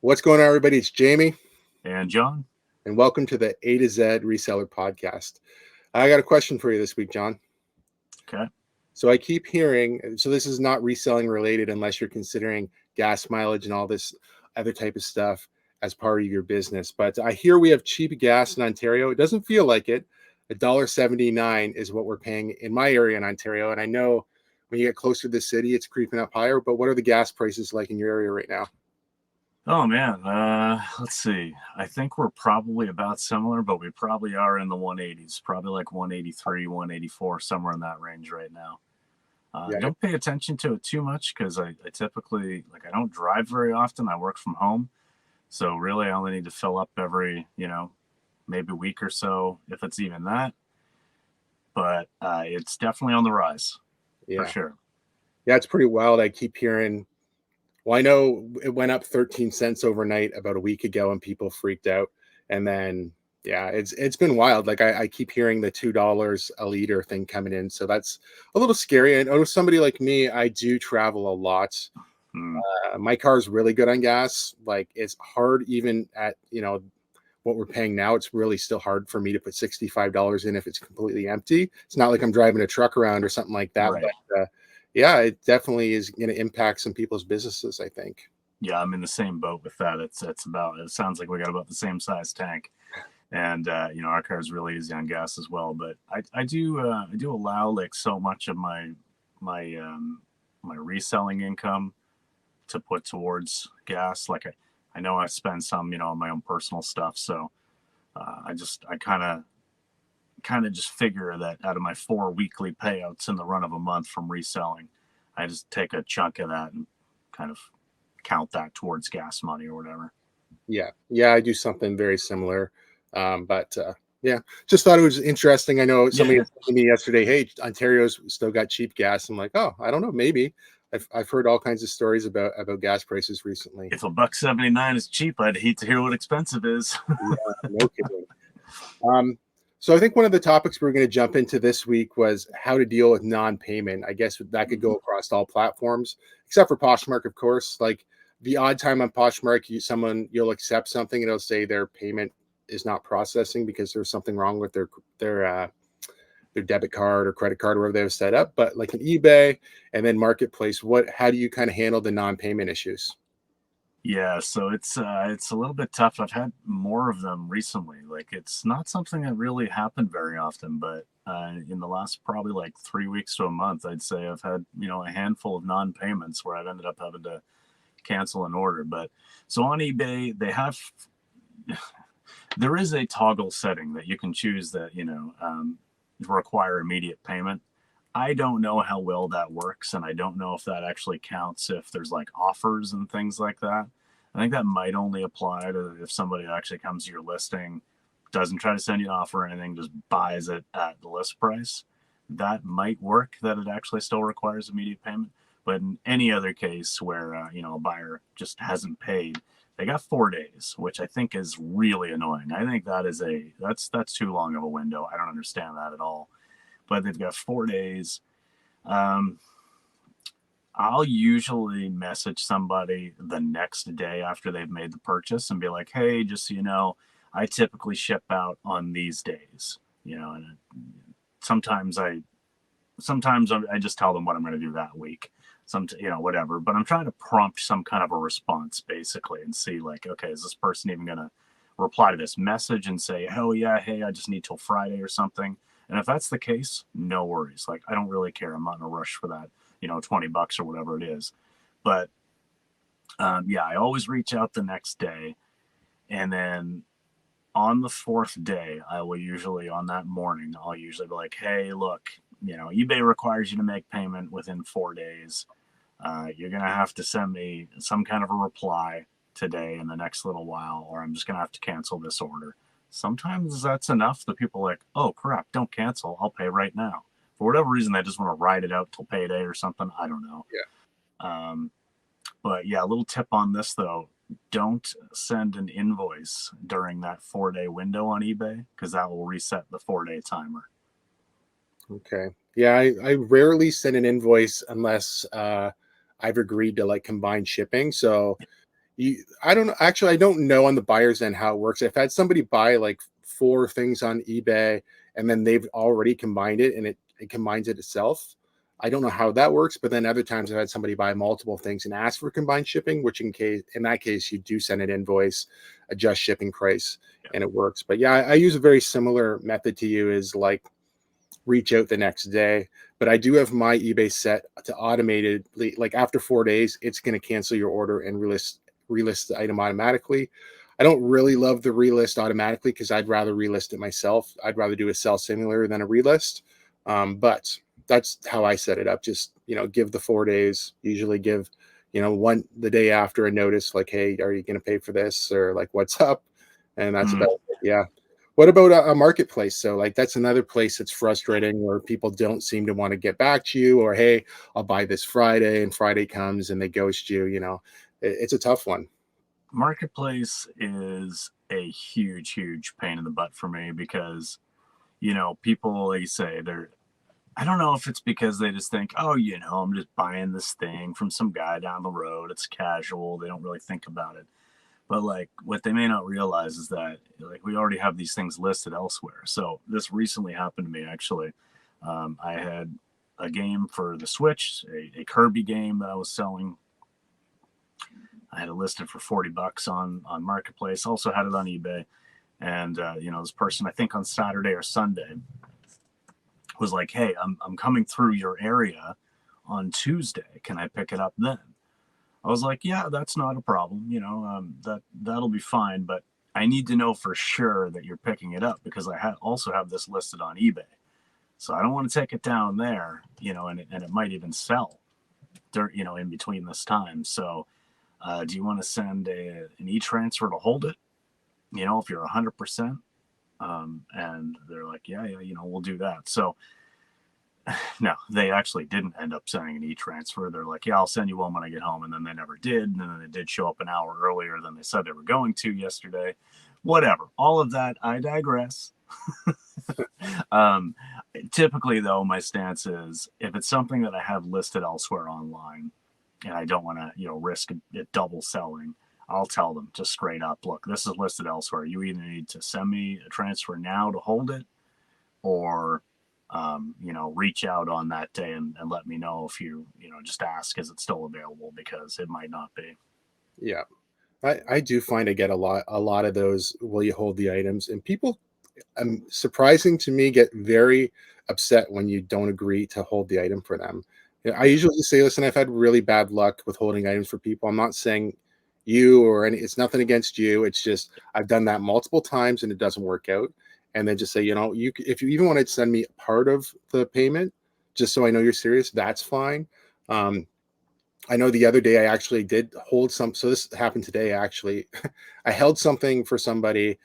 What's going on, everybody? It's Jamie, And John. and welcome to the A-To-Zed Reseller podcast. I got a question for you this week, John. Okay. So I keep hearing, so this is not reselling related unless you're considering gas mileage and all this other type of stuff as part of your business. But I hear we have cheap gas in Ontario. It doesn't feel like it. $1.79 is what we're paying in my area in Ontario. And I know when you get closer to the city, it's creeping up higher. But what are the gas prices like in your area right now? Oh man, let's see. I think we're probably about similar, but we probably are in the 180s, probably like 183, 184, somewhere in that range right now. I don't pay attention to it too much because I typically, I don't drive very often. I work from home. So really I only need to fill up every, maybe a week or so, if it's even that. But it's definitely on the rise, for sure. Yeah, it's pretty wild. I keep hearing, well, I know it went up 13 cents overnight about a week ago and people freaked out. And then, yeah, it's been wild. Like I keep hearing the $2 a liter thing coming in. So that's a little scary. And somebody like me, I do travel a lot. My car is really good on gas. Like it's hard even at, what we're paying now. It's really still hard for me to put $65 in if it's completely empty. It's not like I'm driving a truck around or something like that. Right. But yeah, it definitely is going to impact some people's businesses, I think. Yeah, I'm in the same boat with that. It sounds like we got about the same size tank. And our car is really easy on gas as well. But I do allow like so much of my reselling income to put towards gas. Like I know I spend some on my own personal stuff. So I kind of just figure that out of my 4 weekly payouts in the run of a month from reselling, I just take a chunk of that and kind of count that towards gas money or whatever. Yeah, I do something very similar. But yeah, just thought it was interesting. I know somebody told me yesterday, hey, Ontario's still got cheap gas. I'm like, oh, I don't know, maybe. I've heard all kinds of stories about gas prices recently. If $1.79 is cheap, I'd hate to hear what expensive is. Yeah, no kidding. So I think one of the topics we're going to jump into this week was how to deal with non-payment. I guess that could go across all platforms, except for Poshmark, of course. Like the odd time on Poshmark, you'll accept something and it'll say their payment is not processing because there's something wrong with their debit card or credit card or whatever they've set up. But like an eBay and then Marketplace, how do you kind of handle the non-payment issues? Yeah, so it's a little bit tough. I've had more of them recently. Like it's not something that really happened very often, but in the last probably like 3 weeks to a month, I'd say I've had a handful of non-payments where I've ended up having to cancel an order. But so on eBay, there is a toggle setting that you can choose that require immediate payment. I don't know how well that works, and I don't know if that actually counts if there's like offers and things like that. I think that might only apply to if somebody actually comes to your listing, doesn't try to send you an offer or anything, just buys it at the list price. That might work, that it actually still requires immediate payment. But in any other case where a buyer just hasn't paid, they got 4 days, which I think is really annoying. I think that's too long of a window. I don't understand that at all. But they've got 4 days. I'll usually message somebody the next day after they've made the purchase and be like, hey, just so you know, I typically ship out on these days. And sometimes I just tell them what I'm going to do that week. Whatever. But I'm trying to prompt some kind of a response basically and see like, okay, is this person even going to reply to this message and say, oh yeah, hey, I just need till Friday or something. And if that's the case, no worries. Like, I don't really care. I'm not in a rush for that, $20 or whatever it is. But I always reach out the next day. And then on the 4th day, on that morning, I'll usually be like, hey, look, eBay requires you to make payment within 4 days. You're going to have to send me some kind of a reply today in the next little while, or I'm just going to have to cancel this order. Sometimes that's enough. The people are like, oh crap, don't cancel, I'll pay right now. For whatever reason, they just want to ride it out till payday or something. I don't know. But yeah, a little tip on this though, don't send an invoice during that 4-day window on eBay, because that will reset the 4-day timer. Okay. Yeah, I rarely send an invoice unless I've agreed to like combine shipping. So I don't know. Actually, I don't know on the buyer's end how it works. I've had somebody buy like 4 things on eBay and then they've already combined it and it combines it itself. I don't know how that works, but then other times I've had somebody buy multiple things and ask for combined shipping, which in that case, you do send an invoice, adjust shipping price, and it works. But yeah, I use a very similar method to you is like reach out the next day. But I do have my eBay set to automated, like after 4 days, it's going to cancel your order and relist the item automatically. I don't really love the relist automatically because I'd rather relist it myself. I'd rather do a sell similar than a relist. But that's how I set it up. Just, give the 4 days, usually give, the day after a notice like, hey, are you going to pay for this? Or like, what's up? And that's Mm. about it. Yeah. What about a marketplace? So like that's another place that's frustrating where people don't seem to want to get back to you or, hey, I'll buy this Friday and Friday comes and they ghost you, it's a tough one. Marketplace is a huge pain in the butt for me because, people, like you say, I don't know if it's because they just think, oh, I'm just buying this thing from some guy down the road. It's casual. They don't really think about it. But like what they may not realize is that like we already have these things listed elsewhere. So this recently happened to me actually. I had a game for the Switch, a Kirby game that I was selling. I had it listed for $40 on Marketplace. Also had it on eBay. And this person, I think on Saturday or Sunday, was like, "Hey, I'm coming through your area on Tuesday. Can I pick it up then?" I was like, "Yeah, that's not a problem. That'll be fine. But I need to know for sure that you're picking it up because I also have this listed on eBay. So I don't want to take it down there, and it might even sell, in between this time. So do you want to send an e-transfer to hold it? If you're 100%." And they're like, yeah, we'll do that. So no, they actually didn't end up sending an e-transfer. They're like, yeah, I'll send you one when I get home. And then they never did. And then they did show up an hour earlier than they said they were going to yesterday. Whatever. All of that, I digress. um, Typically, though, my stance is if it's something that I have listed elsewhere online and I don't want to, risk it double selling, I'll tell them just straight up, look, this is listed elsewhere. You either need to send me a transfer now to hold it or reach out on that day and let me know if just ask, is it still available? Because it might not be. Yeah. I do find I get a lot of those will you hold the items and people surprising to me get very upset when you don't agree to hold the item for them. I usually say, listen, I've had really bad luck with holding items for people. I'm not saying you or any, it's nothing against you. It's just I've done that multiple times and it doesn't work out. And then just say, if you even want to send me part of the payment, just so I know you're serious, that's fine. Um, I know the other day I actually did hold some. So this happened today, actually. I held something for somebody.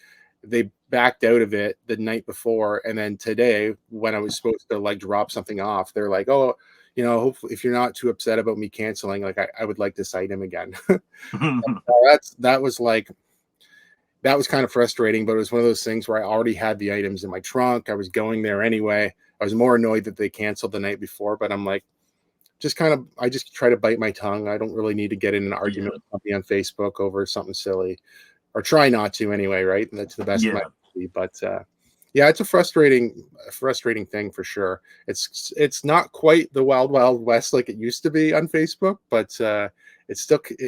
They backed out of it the night before. And then today, when I was supposed to like drop something off, they're like, oh, hopefully if you're not too upset about me canceling, like I would like this item again. That was like, that was kind of frustrating, but it was one of those things where I already had the items in my trunk. I was going there anyway. I was more annoyed that they canceled the night before, but I'm like, I just try to bite my tongue. I don't really need to get in an argument Yeah. with somebody on Facebook over something silly, or try not to anyway, right? And that's the best of my Yeah. ability. But yeah, it's a frustrating thing for sure. It's not quite the wild west like it used to be on Facebook, but it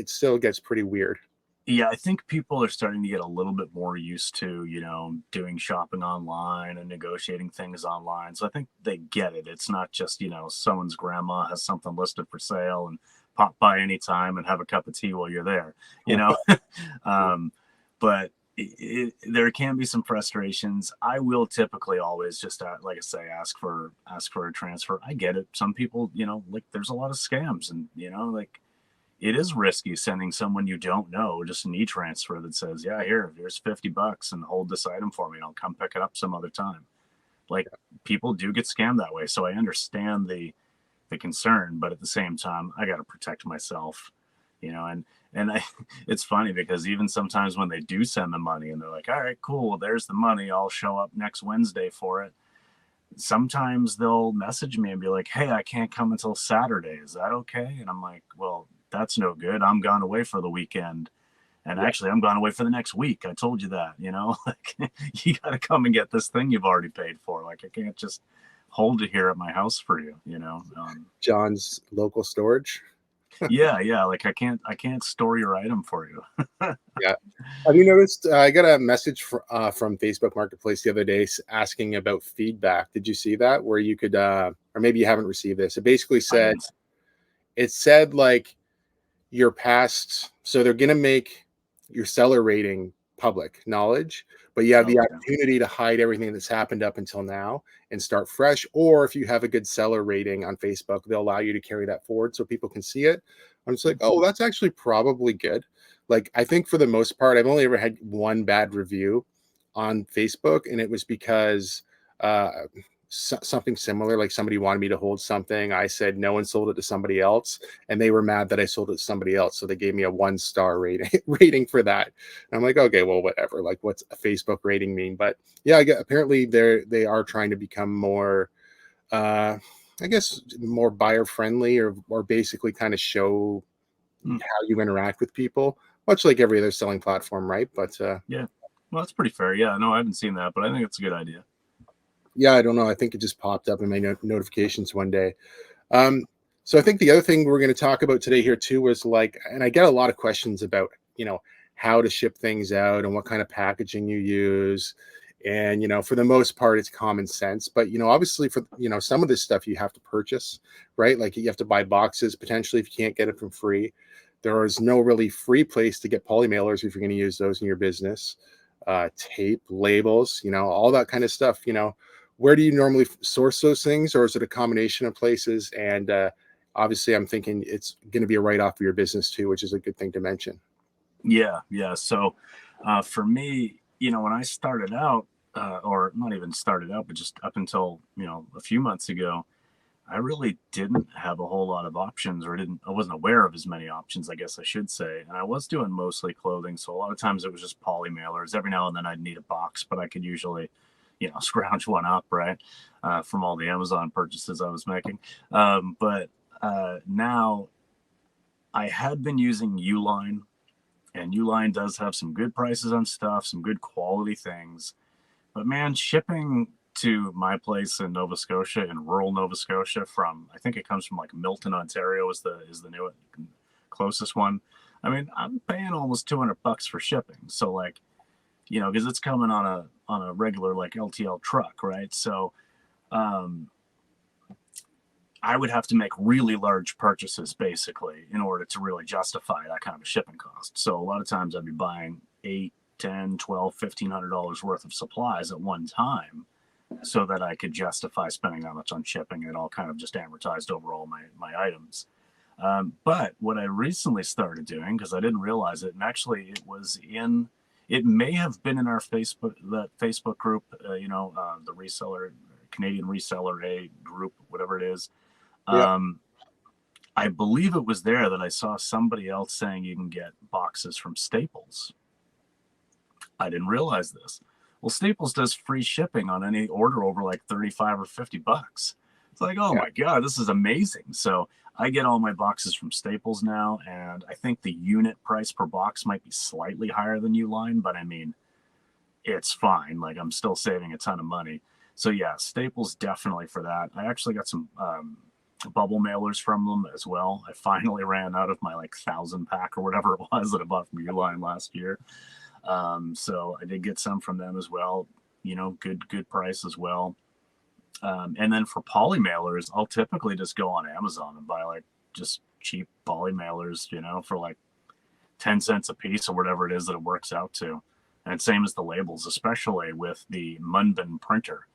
still gets pretty weird. Yeah, I think people are starting to get a little bit more used to, doing shopping online and negotiating things online. So I think they get it. It's not just, someone's grandma has something listed for sale and pop by anytime and have a cup of tea while you're there, you know? um, but there can be some frustrations. I will typically always just, like I say, ask for a transfer. I get it. Some people, like there's a lot of scams and, like, it is risky sending someone you don't know just an e-transfer that says, yeah, here's $50 and hold this item for me and I'll come pick it up some other time. Like people do get scammed that way. So I understand the concern, but at the same time, I got to protect myself, and it's funny because even sometimes when they do send the money and they're like, all right, cool, well, there's the money. I'll show up next Wednesday for it. Sometimes they'll message me and be like, hey, I can't come until Saturday. Is that okay? And I'm like, well, that's no good. I'm gone away for the weekend. And Yeah. actually, I'm going away for the next week. I told you that, like you got to come and get this thing you've already paid for. Like I can't just hold it here at my house for you. John's local storage. Yeah. Like I can't store your item for you. Yeah. Have you noticed? I got a message from Facebook Marketplace the other day asking about feedback. Did you see that? Where you could, or maybe you haven't received this. It basically I said, didn't. like your past. So they're going to make your seller rating public knowledge, but you have the Okay. opportunity to hide everything that's happened up until now and start fresh. Or if you have a good seller rating on Facebook, they'll allow you to carry that forward so people can see it. I'm just like, oh, that's actually probably good. Like, I think for the most part, I've only ever had one bad review on Facebook, and it was because uh, something similar, like somebody wanted me to hold something. I said no and sold it to somebody else, and they were mad that I sold it to somebody else. So they gave me a 1-star rating for that. And I'm like, okay, well, whatever. Like, what's a Facebook rating mean? But yeah, apparently they are trying to become more, I guess, more buyer friendly, or basically kind of show Hmm. how you interact with people, much like every other selling platform, right? But Yeah. Well, that's pretty fair. Yeah. No, I haven't seen that, but I think it's a good idea. yeah, I don't know. I think it just popped up in my notifications one day. Um, so I think the other thing we're going to talk about today here too was like, and I get a lot of questions about, how to ship things out and what kind of packaging you use. And, for the most part, it's common sense. But, obviously for, some of this stuff you have to purchase, right? Like you have to buy boxes potentially if you can't get it from free. There is no really free place to get poly mailers if you're going to use those in your business. Tape, labels, all that kind of stuff, where do you normally source those things, or is it a combination of places? And obviously I'm thinking it's going to be a write-off of your business too, which is a good thing to mention. Yeah. So for me, when I started out, or not even started out, but just up until, a few months ago, I really didn't have a whole lot of options, or I wasn't aware of as many options, I guess I should say. And I was doing mostly clothing. So a lot of times it was just poly mailers. Every now and then I'd need a box, but I could usually, scrounge one up, right? From all the Amazon purchases I was making. But now I had been using Uline, and Uline does have some good prices on stuff, some good quality things. But man, shipping to my place in Nova Scotia, in rural Nova Scotia, from, I think it comes from like Milton, Ontario, is the new closest one. I mean, I'm paying almost $200 for shipping. So like, because it's coming on a regular like LTL truck, right? So um, I would have to make really large purchases basically in order to really justify that kind of a shipping cost. So a lot of times I'd be buying 8, 10, 12, $1,500 worth of supplies at one time so that I could justify spending that much on shipping, and it all kind of just amortized over all my items. But what I recently started doing, because I didn't realize it, and actually it may have been in our Facebook group, the reseller, Canadian Reseller A group, whatever it is. Yeah. Um, I believe it was there that I saw somebody else saying you can get boxes from Staples. I didn't realize this. Well, Staples does free shipping on any order over like 35 or $50. It's like, oh Yeah. my God, this is amazing. So I get all my boxes from Staples now, and I think the unit price per box might be slightly higher than Uline, but I mean, it's fine. Like I'm still saving a ton of money. So yeah, Staples definitely for that. I actually got some bubble mailers from them as well. I finally ran out of my like 1,000 pack or whatever it was that I bought from Uline last year. So I did get some from them as well. Good price as well. And then for poly mailers, I'll typically just go on Amazon and buy like just cheap poly mailers, for like 10 cents a piece or whatever it is that it works out to. And same as the labels, especially with the Munbin printer.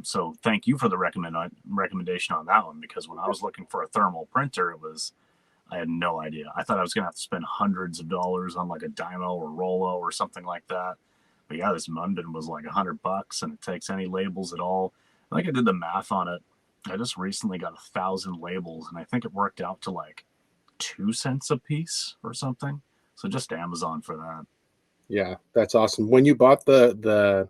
So thank you for the recommendation on that one, because when I was looking for a thermal printer, I had no idea. I thought I was going to have to spend hundreds of dollars on like a Dymo or Rollo or something like that. But yeah, this Munbin was like $100, and it takes any labels at all. I think I did the math on it. I just recently got 1,000 labels, and I think it worked out to like 2 cents a piece or something. So just Amazon for that. Yeah, that's awesome. When you bought the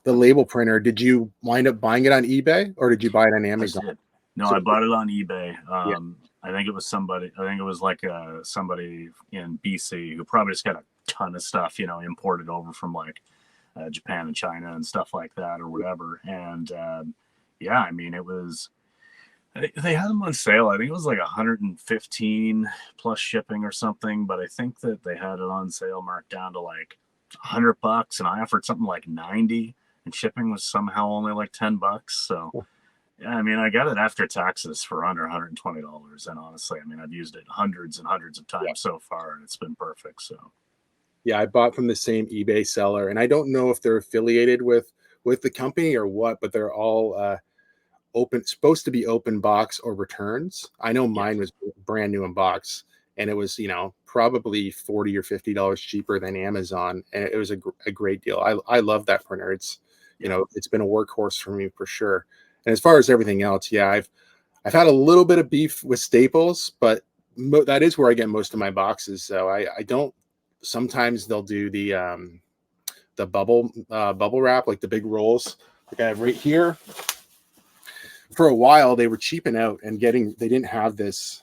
label printer, did you wind up buying it on eBay, or did you buy it on I Amazon? did. No, So I bought it on eBay. yeah, I think it was somebody. I think it was like somebody in BC who probably just got a ton of stuff, imported over from like Japan and China and stuff like that or whatever. And yeah, I mean, it was they had them on sale. I think it was like 115 plus shipping or something. But I think that they had it on sale marked down to like $100, and I offered something like 90, and shipping was somehow only like $10. So yeah, I mean, I got it after taxes for under $120. And honestly, I mean, I've used it hundreds and hundreds of times so far, and it's been perfect. So Yeah, I bought from the same eBay seller, and I don't know if they're affiliated with the company or what, but they're all supposed to be open box or returns. I know yeah, mine was brand new in box, and it was probably $40 or $50 cheaper than Amazon, and it was a great deal. I love that printer. It's yeah, it's been a workhorse for me for sure. And as far as everything else, yeah, I've had a little bit of beef with Staples, but that is where I get most of my boxes. So I don't. Sometimes they'll do the bubble wrap, like the big rolls, like I have right here. For a while, they were cheaping out and they didn't have this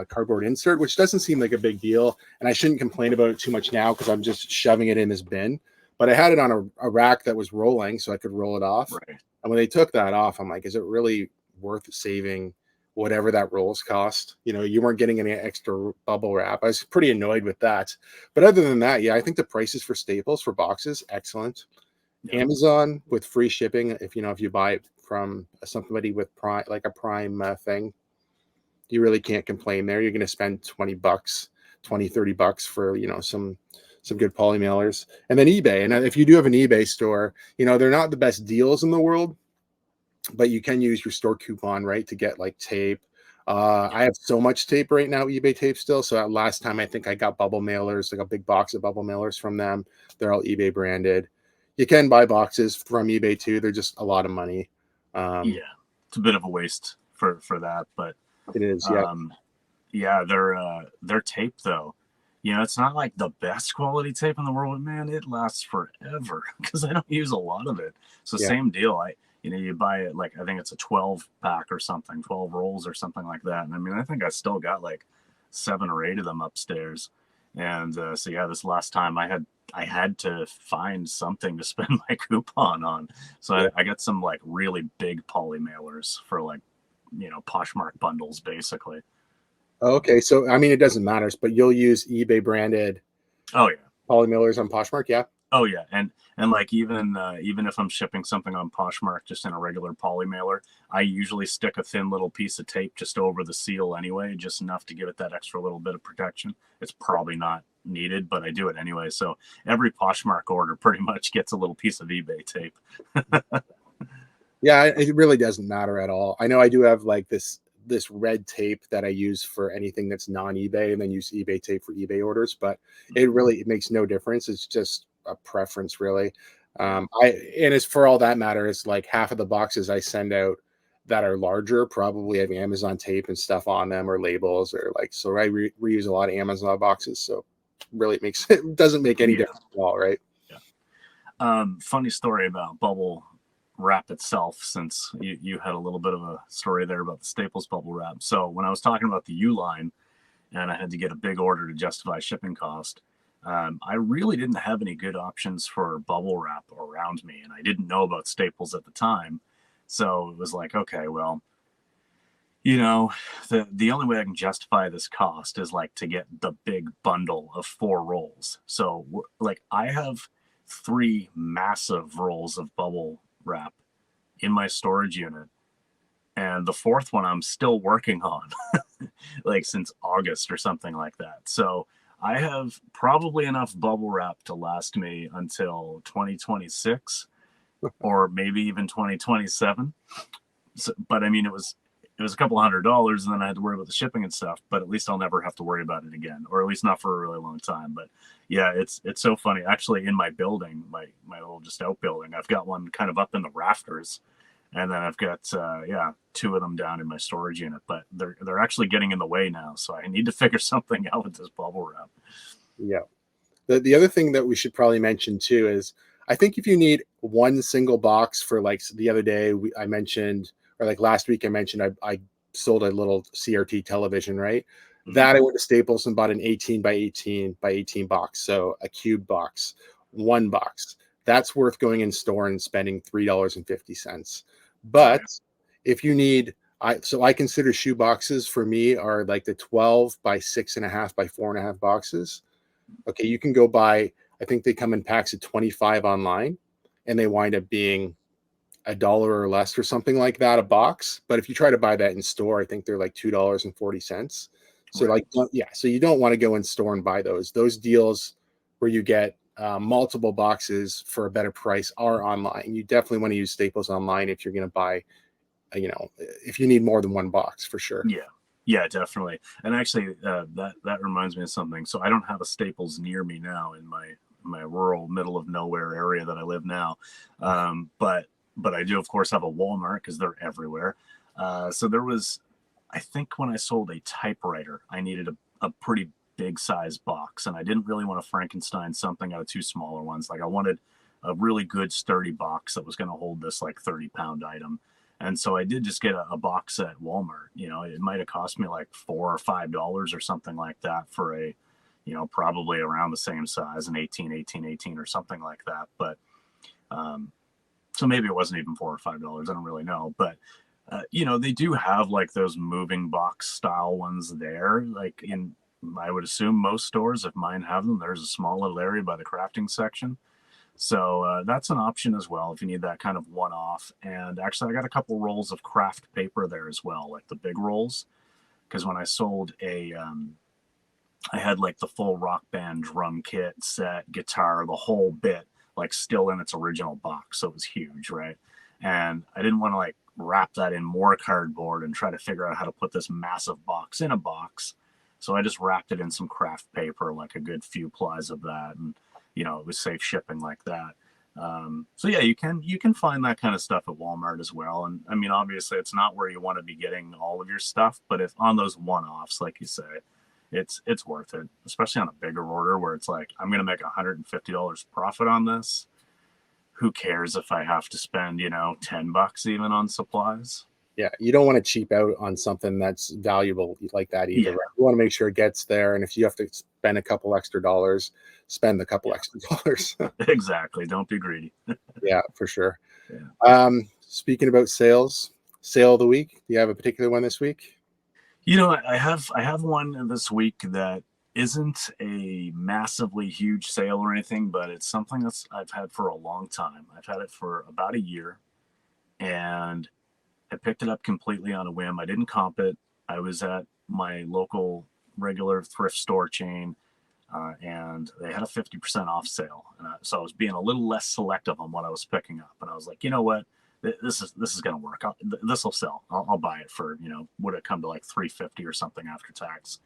cardboard insert, which doesn't seem like a big deal. And I shouldn't complain about it too much now because I'm just shoving it in this bin. But I had it on a rack that was rolling so I could roll it off. right. And when they took that off, I'm like, is it really worth saving whatever that rolls cost? You weren't getting any extra bubble wrap. I was pretty annoyed with that. But other than that, yeah, I think the prices for Staples for boxes, excellent. Yeah, Amazon with free shipping, if you buy it from somebody with Prime, like a Prime thing, you really can't complain there. You're going to spend $20, 20, $30 for, some good poly mailers. And then eBay. And if you do have an eBay store, they're not the best deals in the world, but you can use your store coupon, right, to get like tape. yeah, I have so much tape right now, eBay tape still. So last time I think I got bubble mailers, like a big box of bubble mailers from them. They're all eBay branded. You can buy boxes from eBay too. They're just a lot of money. yeah. It's a bit of a waste for that, but It is, yeah. um, yeah, their tape though. It's not like the best quality tape in the world, but man, it lasts forever because I don't use a lot of it. So Yeah. same deal. You buy it like I think it's a 12 pack or something, 12 rolls or something like that. And I mean, I think I still got like 7 or 8 of them upstairs. And so yeah, this last time I had to find something to spend my coupon on. So Yeah. I got some like really big poly mailers for like Poshmark bundles basically. Okay. So, I mean, it doesn't matter, but you'll use eBay branded Oh yeah. poly mailers on Poshmark. Yeah. Oh yeah, and like even if I'm shipping something on Poshmark just in a regular poly mailer, I usually stick a thin little piece of tape just over the seal anyway, just enough to give it that extra little bit of protection. It's probably not needed, but I do it anyway. So every Poshmark order pretty much gets a little piece of eBay tape. Yeah. It really doesn't matter at all. I know I do have like this red tape that I use for anything that's non-eBay, and then use eBay tape for eBay orders, but it makes no difference. It's just a preference, really. Yeah, And as for all that matters, like half of the boxes I send out that are larger probably have Amazon tape and stuff on them, or labels, or like, so I reuse a lot of Amazon boxes. So really it doesn't make any yeah, difference at all, right? yeah. Funny story about bubble wrap itself, since you had a little bit of a story there about the Staples bubble wrap. So when I was talking about the U line and I had to get a big order to justify shipping cost, I really didn't have any good options for bubble wrap around me, and I didn't know about Staples at the time. So it was like, okay, well, the only way I can justify this cost is like to get the big bundle of 4 rolls. So like I have 3 massive rolls of bubble wrap in my storage unit, and the fourth one I'm still working on, like since August or something like that. So I have probably enough bubble wrap to last me until 2026 or maybe even 2027. So, but I mean, it was a couple $100, and then I had to worry about the shipping and stuff. But at least I'll never have to worry about it again, or at least not for a really long time. But yeah, it's so funny. Actually, in my building, my little just outbuilding, I've got one kind of up in the rafters, and then I've got 2 of them down in my storage unit. But they're actually getting in the way now, so I need to figure something out with this bubble wrap. Yeah. The other thing that we should probably mention too is, I think if you need one single box, for like the other day I mentioned, or like last week I mentioned, I sold a little CRT television, right? Mhm. That I went to Staples and bought an 18 by 18 by 18 box. So a cube box, one box. That's worth going in store and spending $3.50. Oh yeah. But if you need, I consider shoe boxes for me are like the 12 by 6.5 by 4.5 boxes. Okay, you can go buy, I think they come in packs of 25 online, and they wind up being $1 or less or something like that a box. But if you try to buy that in store, I think they're like $2.40. So Right. like, yeah, so you don't want to go in store and buy those deals where you get multiple boxes for a better price are online. You definitely want to use Staples online if you're going to buy, if you need more than one box for sure. Yeah. Yeah, definitely. And actually, that reminds me of something. So I don't have a Staples near me now in my rural middle of nowhere area that I live now, but I do of course have a Walmart because they're everywhere. So there was, I think when I sold a typewriter, I needed a pretty big size box, and I didn't really want to Frankenstein something out of two smaller ones. Like I wanted a really good sturdy box that was going to hold this like 30-pound item. And so I did just get a box at Walmart. It might have cost me like $4 or $5 or something like that for probably around the same size, an 18, 18, 18 or something like that. But so maybe it wasn't even $4 or $5. I don't really know. But, they do have like those moving box style ones there. Like I would assume most stores, if mine have them, there's a small little area by the crafting section. So that's an option as well if you need that kind of one-off. And actually, I got a couple rolls of craft paper there as well, like the big rolls. Because when I sold I had like the full Rock Band drum kit, set, guitar, the whole bit, like still in its original box. So it was huge, right? And I didn't want to like wrap that in more cardboard and try to figure out how to put this massive box in a box. So I just wrapped it in some craft paper, like a good few plies of that, and it was safe shipping like that. So yeah, you can find that kind of stuff at Walmart as well. And I mean, obviously, it's not where you want to be getting all of your stuff, but if on those one-offs, like you say, it's worth it, especially on a bigger order where it's like I'm going to make $150 profit on this. Who cares if I have to spend $10 even on supplies? Yeah, you don't want to cheap out on something that's valuable like that either, Yeah, right? You want to make sure it gets there, and if you have to spend a couple extra dollars, spend a couple yeah, extra dollars. exactly. Don't be greedy. Yeah, for sure. Yeah. Speaking about sales, sale of the week. Do you have a particular one this week? I have one this week that isn't a massively huge sale or anything, but it's something that's I've had for a long time. I've had it for about a year, and I picked it up completely on a whim. I didn't comp it. I was at my local regular thrift store chain, and they had a 50% off sale. And so I was being a little less selective on what I was picking up. And I was like, you know what? This is going to work. This will sell. I'll buy it for, would it come to like 350 or something after tax?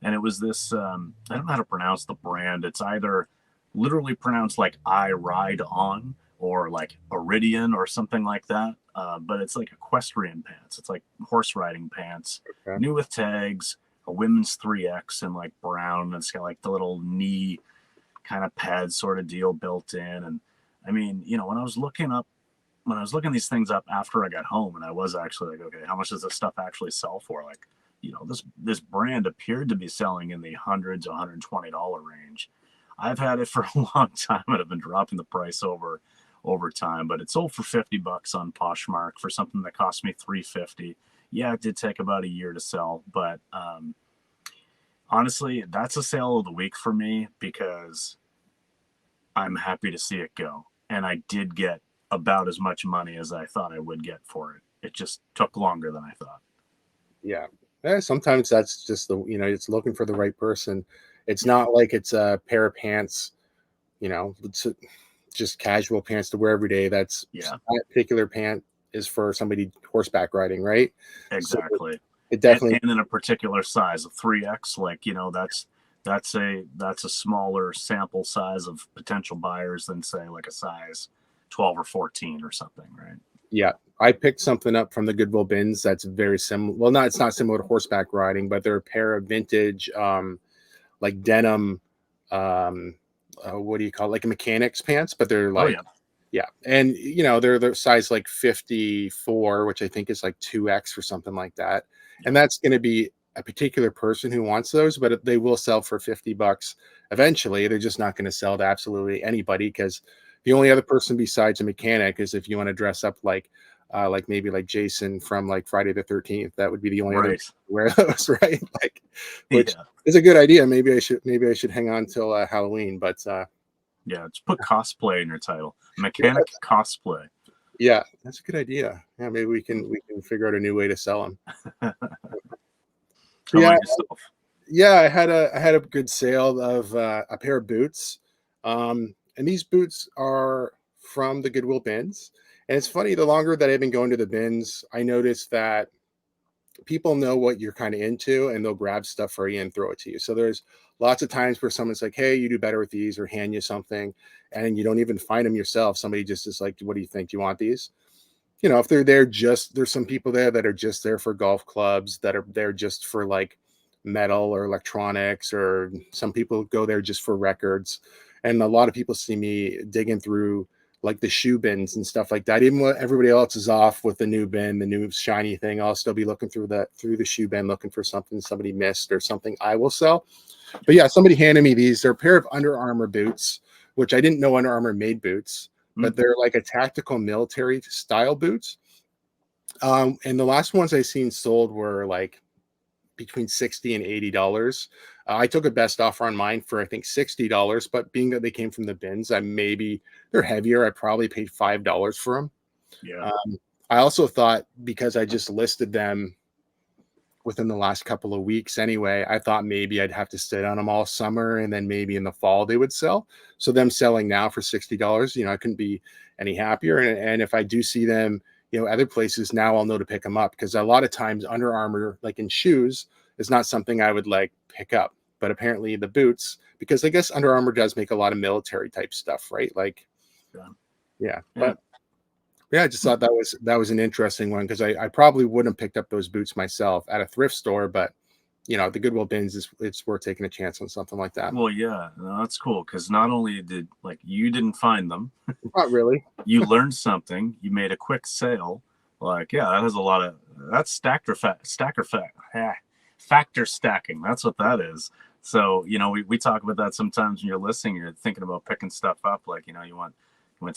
And it was this, I don't know how to pronounce the brand. It's either literally pronounced like I ride on or like Iridian or something like that. But it's like equestrian pants. It's like horse riding pants, Okay. new with tags, a women's 3X in like brown. And it's got like the little knee kind of pad sort of deal built in. And I mean, when I was looking these things up after I got home, and I was actually like, okay, how much does this stuff actually sell for? Like, this brand appeared to be selling in the hundred to $120 range. I've had it for a long time, and I've been dropping the price over time, but it sold for $50 on Poshmark for something that cost me $350. Yeah, it did take about a year to sell, but honestly, that's a sale of the week for me because I'm happy to see it go. And I did get about as much money as I thought I would get for it. It just took longer than I thought. Yeah. Sometimes that's just it's looking for the right person. It's Yeah. not like it's a pair of pants, it's just casual pants to wear every day. Yeah, That particular pant is for somebody horseback riding, right? So exactly. it And, definitely, and in a particular size, a 3X, like, that's a smaller sample size of potential buyers than say like a size 12 or 14 or something, right? yeah. I picked something up from the Goodwill bins that's very similar. Well, it's not similar to horseback riding, but they're a pair of vintage, like denim, what do you call it? Like mechanics pants, but they're Oh like yeah. Yeah, and they're the size like 54, which I think is like 2X or something like that. And Yeah. that's going to be a particular person who wants those, but they will sell for $50 eventually. They're just not going to sell to absolutely anybody, because the only other person besides a mechanic is if you want to dress up like maybe like Jason from like Friday the 13th. That would be the only other Right. person to wear those, right? Like, which Yeah. is a good idea. Maybe I should hang on till Halloween, but Yeah. Just put cosplay in your title. Mechanic cosplay. yeah, that's a good idea. Yeah, maybe we can figure out a new way to sell them. How Yeah, about yourself? yeah, I had a good sale of a pair of boots, and these boots are from the Goodwill bins. And it's funny, the longer that I've been going to the bins, I noticed that people know what you're kind of into, and they'll grab stuff for you and throw it to you. So there's lots of times where someone's like, "Hey, you do better with these," or hand you something, and you don't even find them yourself. Somebody just is like, "What do you think? Do you want these?" If they're there, just there's some people there that are just there for golf clubs, that are there just for like metal or electronics, or some people go there just for records. And a lot of people see me digging through like the shoe bins and stuff like that. Even when everybody else is off with the new bin, the new shiny thing, I'll still be looking through the shoe bin, looking for something somebody missed or something I will sell. But yeah, somebody handed me these. They're a pair of Under Armour boots, which I didn't know Under Armour made boots, Hmm. but they're like a tactical military style boots. And the last ones I seen sold were like between $60 and $80. I took a best offer on mine for I think $60, but being that they came from the bins, they're heavier. I probably paid $5 for them. Yeah. I also thought, because I just listed them within the last couple of weeks anyway, I thought maybe I'd have to sit on them all summer, and then maybe in the fall they would sell. So them selling now for $60, I couldn't be any happier. And if I do see them, other places, now I'll know to pick them up, because a lot of times Under Armour, like in shoes, is not something I would like pick up. But apparently the boots, because I guess Under Armour does make a lot of military type stuff, right? Like, Yeah. yeah. Yeah. But yeah, I just thought that was an interesting one, because I probably wouldn't have picked up those boots myself at a thrift store, but the Goodwill bins, it's worth taking a chance on something like that. Well, yeah, no, that's cool because not only did like you didn't find them, Not really. you learned something, you made a quick sale. Like, yeah, that has a lot of that's factor stacking. That's what that is. So, we talk about that sometimes when you're listening, you're thinking about picking stuff up, like, you want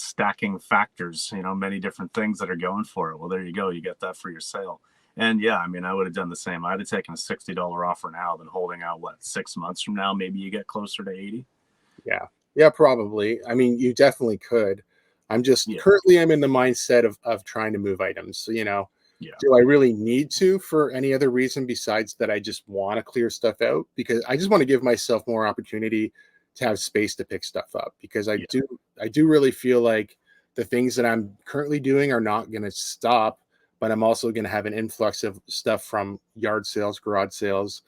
stacking factors, many different things that are going for it. Well, there you go, you get that for your sale. And yeah, I mean, I would have done the same. I'd have taken a $60 offer now than holding out, what, 6 months from now, maybe you get closer to 80. Yeah. Yeah, probably. I mean, you definitely could. Yeah. I'm in the mindset of trying to move items. So, Yeah. do I really need to for any other reason besides that I just want to clear stuff out? Because I just want to give myself more opportunity to have space to pick stuff up, because I Yeah. do really feel like the things that I'm currently doing are not going to stop, but I'm also going to have an influx of stuff from yard sales, garage sales.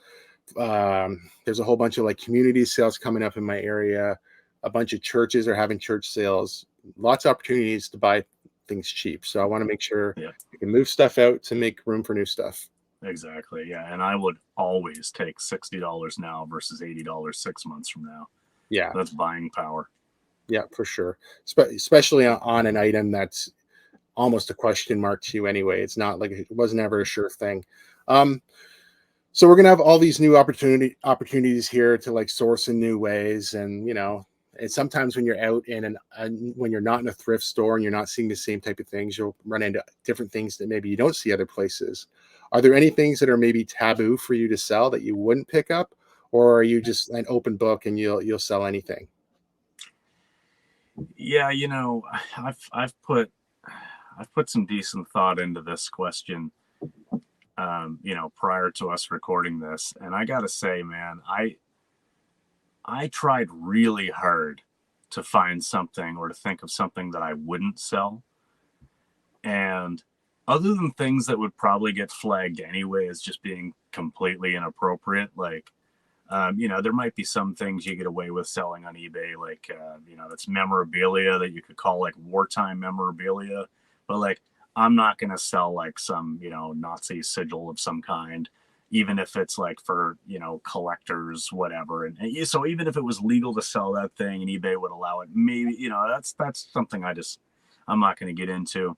There's a whole bunch of like community sales coming up in my area. A bunch of churches are having church sales. Lots of opportunities to buy things cheap. So I want to make sure Yeah. I can move stuff out to make room for new stuff. Exactly. Yeah. And I would always take $60 now versus $80 6 months from now. Yeah, That's buying power. yeah, for sure. Especially on an item that's almost a question mark to you anyway. It's not like it wasn't ever a sure thing. Um, so we're gonna have all these new opportunities here to like source in new ways, and and sometimes when you're out when you're not in a thrift store and you're not seeing the same type of things, you'll run into different things that maybe you don't see other places. Are there any things that are maybe taboo for you to sell that you wouldn't pick up, or are you just an open book and you'll sell anything? Yeah, I've put some decent thought into this question, prior to us recording this. And I gotta say, man, I tried really hard to find something or to think of something that I wouldn't sell. And other than things that would probably get flagged anyway as just being completely inappropriate, like, there might be some things you get away with selling on eBay, like, that's memorabilia that you could call like wartime memorabilia. But like, I'm not going to sell like some, Nazi sigil of some kind, even if it's like for, collectors, whatever. So even if it was legal to sell that thing and eBay would allow it, maybe, that's something I just, I'm not going to get into.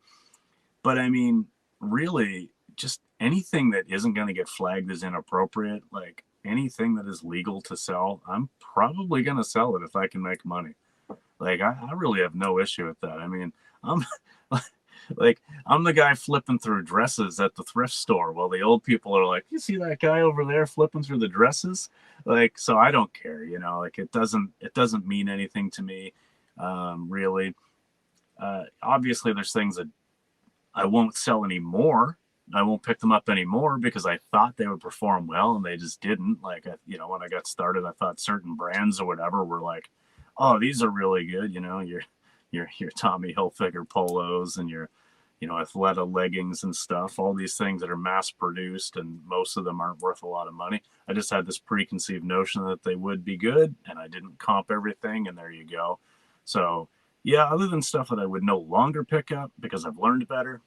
But I mean, really, just anything that isn't going to get flagged as inappropriate, like anything that is legal to sell, I'm probably going to sell it if I can make money. Like, I really have no issue with that. I mean, I'm like, I'm the guy flipping through dresses at the thrift store while the old people are like, you see that guy over there flipping through the dresses? Like, so I don't care, like it doesn't mean anything to me, really. Obviously there's things that I won't sell anymore. I won't pick them up anymore because I thought they would perform well and they just didn't. Like, when I got started, I thought certain brands or whatever were like, oh, these are really good. Your Tommy Hilfiger polos and your, Athleta leggings and stuff, all these things that are mass produced and most of them aren't worth a lot of money. I just had this preconceived notion that they would be good and I didn't comp everything, and there you go. So yeah, other than stuff that I would no longer pick up because I've learned better,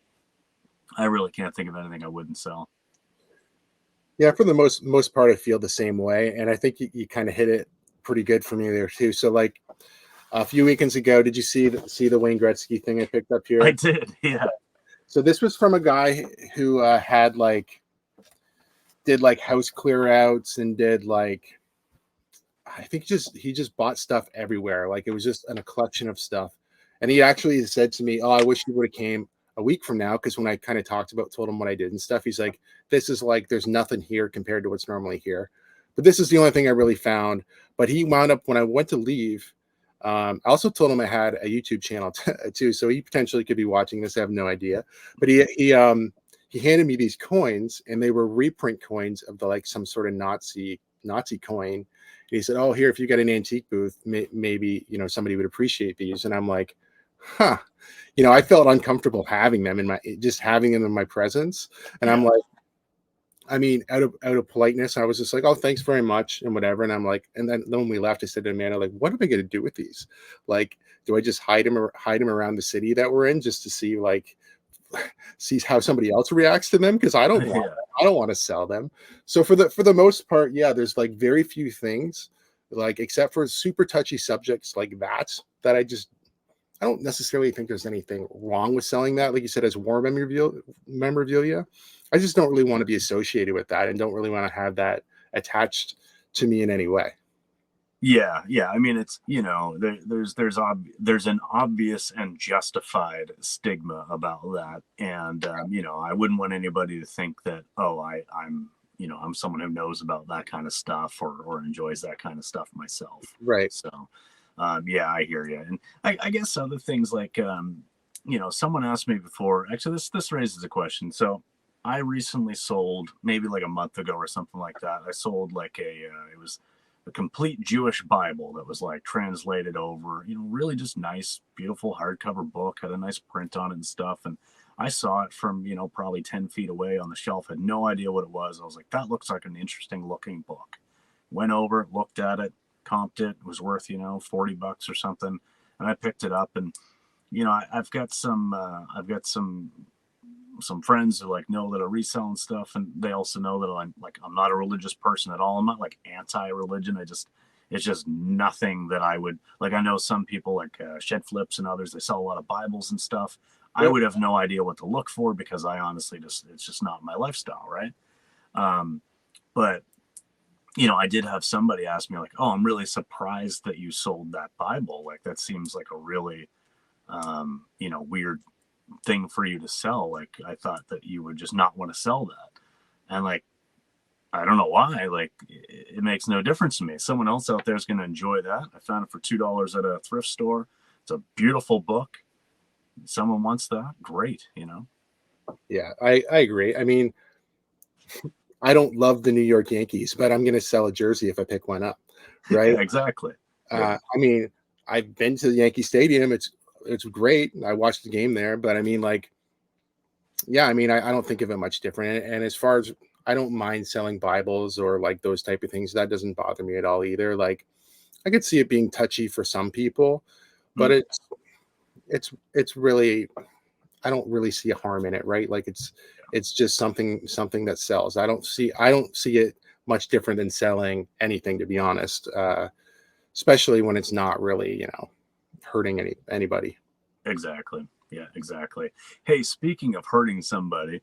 I really can't think of anything I wouldn't sell. Yeah, for the most part, I feel the same way, and I think you kind of hit it pretty good for me there too. So, like a few weekends ago, did you see the Wayne Gretzky thing I picked up here? I did, yeah. So this was from a guy who did like house clear outs and did like, I think he just bought stuff everywhere. Like it was just a collection of stuff. And he actually said to me, "Oh, I wish you would have came a week from now." Because when I kind of told him what I did and stuff, he's like, "This is like, there's nothing here compared to what's normally here. But this is the only thing I really found." But he wound up, when I went to leave, I also told him I had a YouTube channel too. So he potentially could be watching this. I have no idea. But he handed me these coins, and they were reprint coins of like some sort of Nazi coin. And he said, "Oh, here, if you got an antique booth, maybe, somebody would appreciate these." And I'm like, huh. I felt uncomfortable having them having them in my presence. And I'm like, I mean, out of politeness, I was just like, "Oh, thanks very much," and whatever. And I'm like, and then when we left, I said to Amanda, like, "What am I going to do with these? Like, do I just hide them around the city that we're in just to see how somebody else reacts to them? Because I don't want to sell them." So for the most part, yeah, there's like very few things, like except for super touchy subjects like that I don't necessarily think there's anything wrong with selling that. Like you said, as war memorabilia, I just don't really want to be associated with that and don't really want to have that attached to me in any way. Yeah. I mean, it's, there's an obvious and justified stigma about that, and I wouldn't want anybody to think that, oh, I'm someone who knows about that kind of stuff or enjoys that kind of stuff myself. Right. So, yeah, I hear you, and I guess other things like, someone asked me before. Actually, this raises a question. So, I recently sold, maybe like a month ago or something like that. I sold like it was a complete Jewish Bible that was like translated over, really just nice, beautiful hardcover book, had a nice print on it and stuff. And I saw it from, probably 10 feet away on the shelf, had no idea what it was. I was like, that looks like an interesting looking book. Went over, looked at it, comped it. It was worth, $40 or something. And I picked it up, and, I've got some friends who know that are reselling stuff, and they also know that I'm not a religious person at all. I'm not like anti-religion. It's just nothing that I would like. I know some people like Shed Flips and others, they sell a lot of Bibles and stuff. Yep. I would have no idea what to look for because I honestly it's just not my lifestyle, right? But I did have somebody ask me like, "Oh, I'm really surprised that you sold that Bible. Like that seems like a really weird thing for you to sell. Like I thought that you would just not want to sell that." And like, I don't know why. Like it makes no difference to me. Someone else out there is going to enjoy that. I found it for $2 at a thrift store. It's a beautiful book. Someone wants that, great. Yeah, I agree. I mean, I don't love the New York Yankees, but I'm going to sell a jersey if I pick one up, right? Yeah, exactly. I mean, I've been to the Yankee Stadium. It's great. I watched the game there, but I mean, like, yeah, I mean, I don't think of it much different. And as far as, I don't mind selling Bibles or like those type of things, that doesn't bother me at all either. Like, I could see it being touchy for some people, but it's really, I don't really see a harm in it, right? Like it's just something that sells. I don't see it much different than selling anything, to be honest. Especially when it's not really, hurting anybody. Exactly. Yeah, exactly. Hey, speaking of hurting somebody,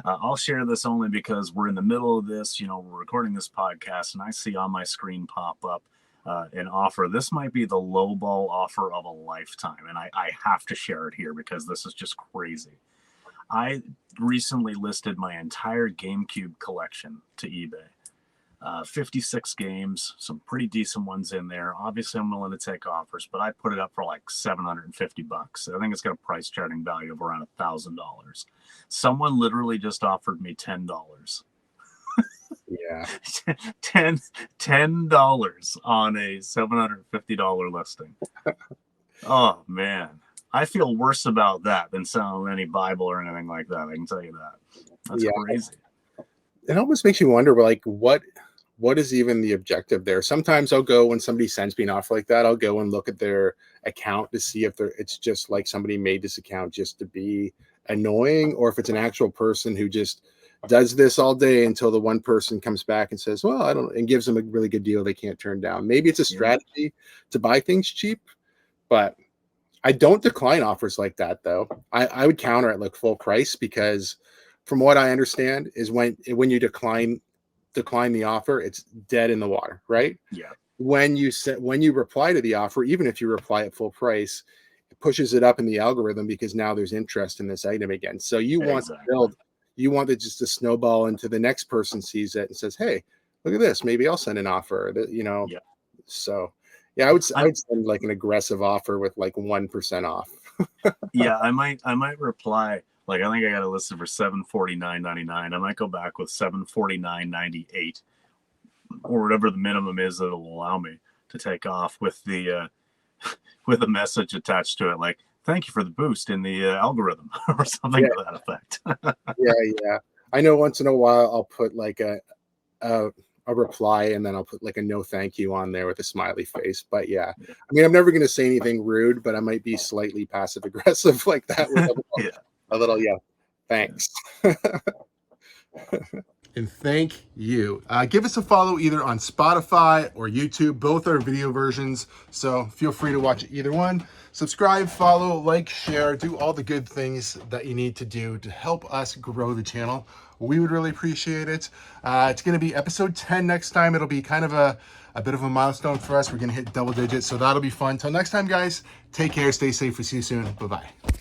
I'll share this only because we're in the middle of this. We're recording this podcast, and I see on my screen pop up an offer. This might be the lowball offer of a lifetime, and I have to share it here because this is just crazy. I recently listed my entire GameCube collection to eBay. 56 games, some pretty decent ones in there. Obviously, I'm willing to take offers, but I put it up for like $750. I think it's got a price charting value of around $1,000. Someone literally just offered me $10. Yeah. $10 on a $750 listing. Oh man, I feel worse about that than selling any Bible or anything like that. I can tell you that. That's crazy. It almost makes you wonder, like, what is even the objective there? Sometimes I'll go, when somebody sends me an offer like that, I'll go and look at their account to see if it's just like somebody made this account just to be annoying, or if it's an actual person who just does this all day until the one person comes back and says, well, I don't, and gives them a really good deal they can't turn down. Maybe it's a strategy to buy things cheap, but I don't decline offers like that, though. I would counter at like full price, because from what I understand is when you decline the offer, it's dead in the water, right? Yeah. When you reply to the offer, even if you reply at full price, it pushes it up in the algorithm because now there's interest in this item again. So you want to build, you want it just to snowball into the next person sees it and says, hey, look at this, maybe I'll send an offer, Yeah. So yeah, I would send like an aggressive offer with like 1% off. Yeah, I might reply. Like, I think I got it listed for $749.99. I might go back with $749.98, or whatever the minimum is that will allow me to take off, with the with a message attached to it, like, thank you for the boost in the algorithm, or something to that effect. Yeah. I know once in a while I'll put like a reply, and then I'll put like a no thank you on there with a smiley face. But yeah, I mean, I'm never going to say anything rude, but I might be slightly passive aggressive like that with a little thanks. And thank you. Give us a follow either on Spotify or YouTube. Both are video versions, so feel free to watch either one. Subscribe, follow, like, share, do all the good things that you need to do to help us grow the channel. We would really appreciate it. It's going to be episode 10 next time. It'll be kind of a bit of a milestone for us. We're going to hit double digits, so that'll be fun. Till next time, guys, take care, stay safe. We'll see you soon. Bye-bye.